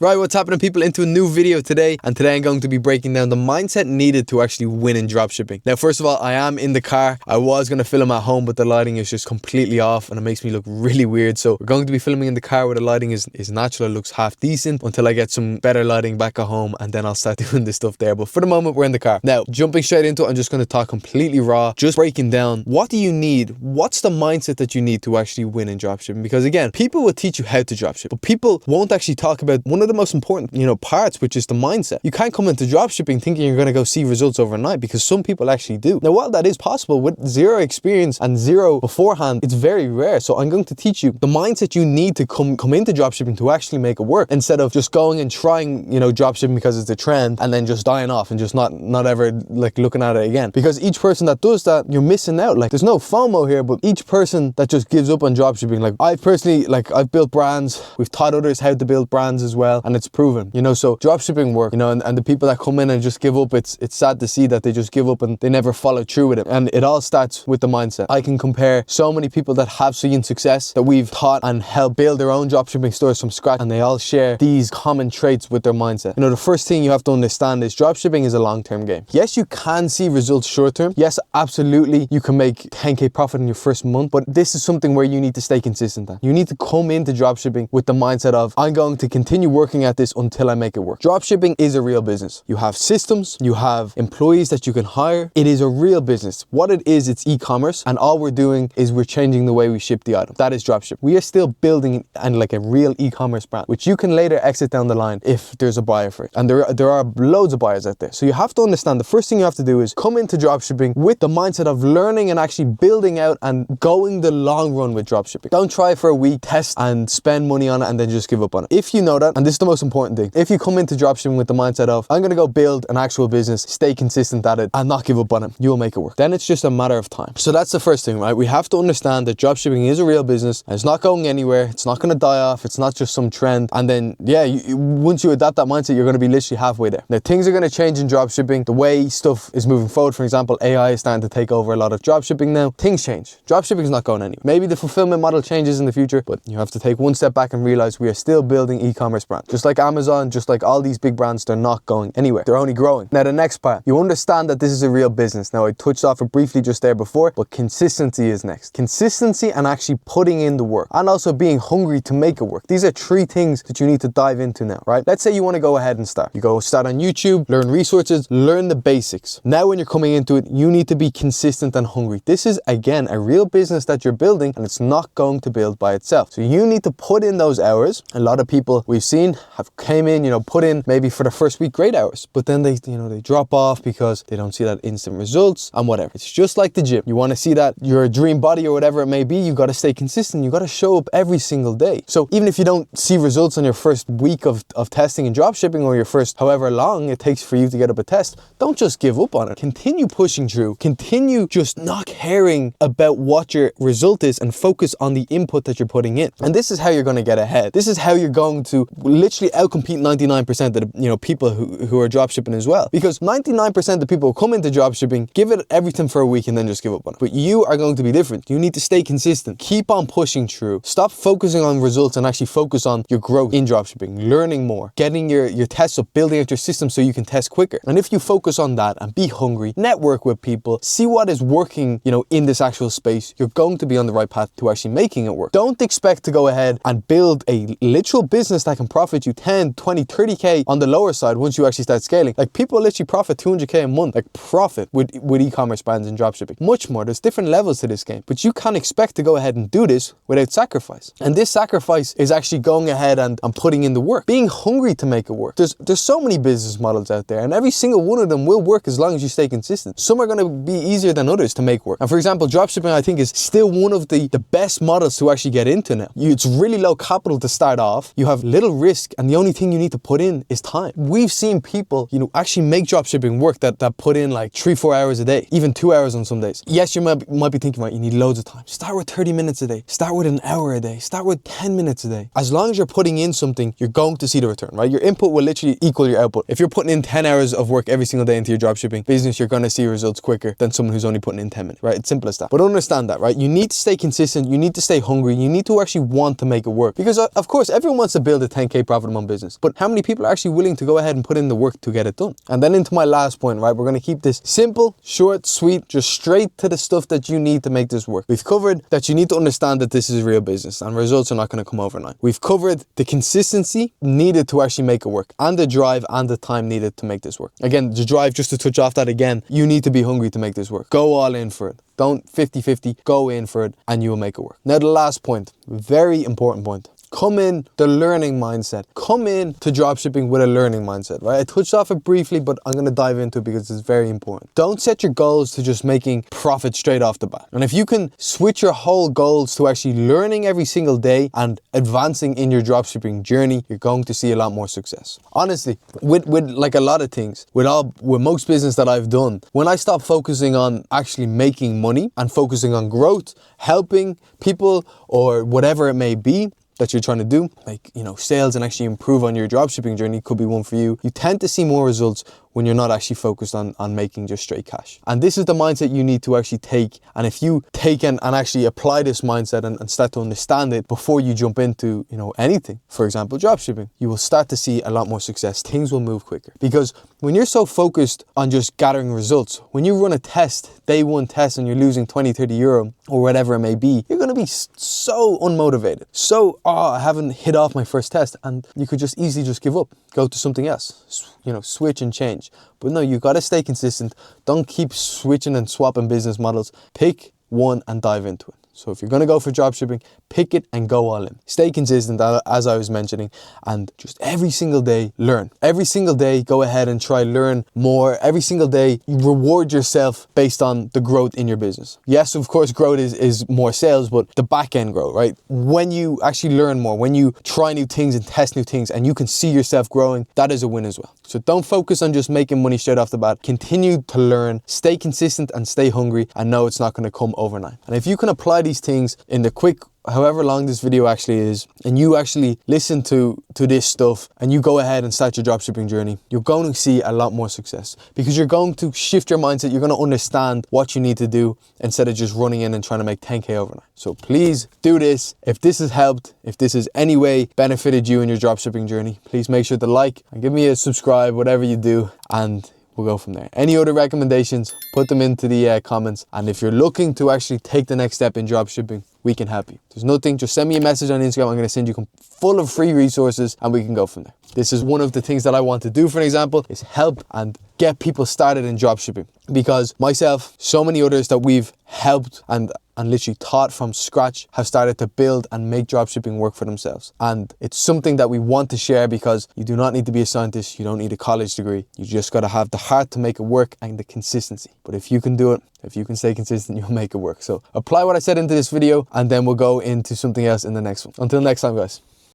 Right, what's happening, people? Into a new video today, and today I'm going to be breaking down the mindset needed to actually win in dropshipping. Now, first of all, I am in the car. I was going to film at home, but the lighting is just completely off and it makes me look really weird. So we're going to be filming in the car where the lighting is natural. It looks half decent until I get some better lighting back at home, and then I'll start doing this stuff there. But for the moment, we're in the car. Now, jumping straight into it, I'm just going to talk completely raw, just breaking down what do you need? What's the mindset that you need to actually win in dropshipping? Because again, people will teach you how to dropship, but people won't actually talk about one of the most important, parts, which is the mindset. You can't come into dropshipping thinking you're going to go see results overnight, because some people actually do. Now, while that is possible, with zero experience and zero beforehand, it's very rare. So I'm going to teach you the mindset you need to come into dropshipping to actually make it work, instead of just going and trying, dropshipping because it's a trend and then just dying off and just not ever like looking at it again. Because each person that does that, you're missing out. Like, there's no FOMO here, but each person that just gives up on dropshipping, like I personally, I've built brands, we've taught others how to build brands as well, and it's proven. So dropshipping work, and the people that come in and just give up, it's sad to see that they just give up and they never follow through with it. And it all starts with the mindset. I can compare so many people that have seen success that we've taught and helped build their own dropshipping stores from scratch, and they all share these common traits with their mindset. The first thing you have to understand is dropshipping is a long-term game. Yes, you can see results short-term. Yes, absolutely, you can make 10k profit in your first month, but this is something where you need to stay consistent at. You need to come into dropshipping with the mindset of, I'm going to continue working at this until I make it work. Dropshipping is a real business. You have systems, you have employees that you can hire. It is a real business. What it is, it's e-commerce, and all we're doing is we're changing the way we ship the item. That is dropship. We are still building like a real e-commerce brand, which you can later exit down the line if there's a buyer for it. And there are loads of buyers out there. So you have to understand, the first thing you have to do is come into dropshipping with the mindset of learning and actually building out and going the long run with dropshipping. Don't try for a week, test and spend money on it and then just give up on it. If you know that, and this is the most important thing, if you come into dropshipping with the mindset of, I'm going to go build an actual business, stay consistent at it and not give up on it, you'll make it work. Then it's just a matter of time. So that's the first thing, right? We have to understand that dropshipping is a real business and it's not going anywhere. It's not going to die off. It's not just some trend. And then, once you adapt that mindset, you're going to be literally halfway there. Now, things are going to change in dropshipping. The way stuff is moving forward, for example, AI is starting to take over a lot of dropshipping now. Things change. Dropshipping is not going anywhere. Maybe the fulfillment model changes in the future, but you have to take one step back and realize we are still building e-commerce brands. Just like Amazon, just like all these big brands, they're not going anywhere. They're only growing. Now, the next part, you understand that this is a real business. Now, I touched off it briefly just there before, but consistency is next. Consistency and actually putting in the work, and also being hungry to make it work. These are three things that you need to dive into now, right? Let's say you want to go ahead and start. You go start on YouTube, learn resources, learn the basics. Now, when you're coming into it, you need to be consistent and hungry. This is, again, a real business that you're building, and it's not going to build by itself. So you need to put in those hours. A lot of people we've seen have came in, put in maybe for the first week great hours, but then they drop off because they don't see that instant results and whatever. It's just like the gym. You want to see that your dream body or whatever it may be, you got to stay consistent. You got to show up every single day. So even if you don't see results on your first week of testing and dropshipping, or your first however long it takes for you to get up a test, don't just give up on it. Continue pushing through. Continue just not caring about what your result is and focus on the input that you're putting in. And this is how you're going to get ahead. This is how you're going to literally outcompete 99% of the people who are dropshipping as well. Because 99% of the people who come into dropshipping give it everything for a week and then just give up on it. But you are going to be different. You need to stay consistent. Keep on pushing through. Stop focusing on results and actually focus on your growth in dropshipping, learning more, getting your tests up, building out your system so you can test quicker. And if you focus on that and be hungry, network with people, see what is working, in this actual space, you're going to be on the right path to actually making it work. Don't expect to go ahead and build a literal business that can profit you 10, 20, 30k on the lower side once you actually start scaling. Like, people literally profit 200k a month, like profit with e-commerce brands and dropshipping. Much more. There's different levels to this game, but you can't expect to go ahead and do this without sacrifice. And this sacrifice is actually going ahead and putting in the work, being hungry to make it work. There's so many business models out there, and every single one of them will work as long as you stay consistent. Some are going to be easier than others to make work. And for example, dropshipping, I think, is still one of the best models to actually get into now. It's really low capital to start off. You have little risk, and the only thing you need to put in is time. We've seen people, actually make dropshipping work that put in like 3-4 hours a day, even 2 hours on some days. Yes, you might be thinking, right, you need loads of time. Start with 30 minutes a day. Start with an hour a day. Start with 10 minutes a day. As long as you're putting in something, you're going to see the return, right? Your input will literally equal your output. If you're putting in 10 hours of work every single day into your dropshipping business, you're going to see results quicker than someone who's only putting in 10 minutes, right? It's simple as that. But understand that, right? You need to stay consistent. You need to stay hungry. You need to actually want to make it work. Because of course, everyone wants to build a 10k profitable business. But how many people are actually willing to go ahead and put in the work to get it done? And then into my last point, right? We're going to keep this simple, short, sweet, just straight to the stuff that you need to make this work. We've covered that you need to understand that this is real business and results are not going to come overnight. We've covered the consistency needed to actually make it work, and the drive and the time needed to make this work. Again, the drive, just to touch off that again, you need to be hungry to make this work. Go all in for it. Don't 50-50, go in for it and you will make it work. Now the last point, very important point. Come in the learning mindset. Come in to dropshipping with a learning mindset, right? I touched off it briefly, but I'm going to dive into it because it's very important. Don't set your goals to just making profit straight off the bat. And if you can switch your whole goals to actually learning every single day and advancing in your dropshipping journey, you're going to see a lot more success. Honestly, with like a lot of things, with most business that I've done, when I stopped focusing on actually making money and focusing on growth, helping people or whatever it may be that you're trying to do, like, sales and actually improve on your dropshipping journey could be one for you. You tend to see more results when you're not actually focused on making just straight cash. And this is the mindset you need to actually take. And if you take and actually apply this mindset and start to understand it before you jump into, anything, for example, dropshipping, you will start to see a lot more success. Things will move quicker. Because when you're so focused on just gathering results, when you run a test, day one test, and you're losing 20, 30 euro or whatever it may be, you're going to be so unmotivated. So, I haven't hit off my first test, and you could just easily just give up, go to something else, switch and change. But no, you got to stay consistent. Don't keep switching and swapping business models. Pick one and dive into it. So if you're going to go for dropshipping, pick it and go all in. Stay consistent, as I was mentioning, and just every single day, learn. Every single day, go ahead and try learn more. Every single day, you reward yourself based on the growth in your business. Yes, of course, growth is more sales, but the back end growth, right? When you actually learn more, when you try new things and test new things and you can see yourself growing, that is a win as well. So don't focus on just making money straight off the bat. Continue to learn, stay consistent and stay hungry, and know it's not going to come overnight. And if you can apply these things in the quick, however long this video actually is, and you actually listen to this stuff and you go ahead and start your dropshipping journey, you're going to see a lot more success because you're going to shift your mindset. You're going to understand what you need to do instead of just running in and trying to make 10K overnight. So please do this. If this has helped, if this has any way benefited you in your dropshipping journey, please make sure to like and give me a subscribe, whatever you do, and we'll go from there. Any other recommendations, put them into the comments. And if you're looking to actually take the next step in dropshipping, we can help you. There's nothing, just send me a message on Instagram. I'm going to send you full of free resources and we can go from there. This is one of the things that I want to do, for example, is help and get people started in dropshipping. Because myself, so many others that we've helped and literally taught from scratch have started to build and make dropshipping work for themselves. And it's something that we want to share because you do not need to be a scientist. You don't need a college degree. You just got to have the heart to make it work and the consistency. But if you can do it, if you can stay consistent, you'll make it work. So apply what I said into this video and then we'll go into something else in the next one. Until next time, guys.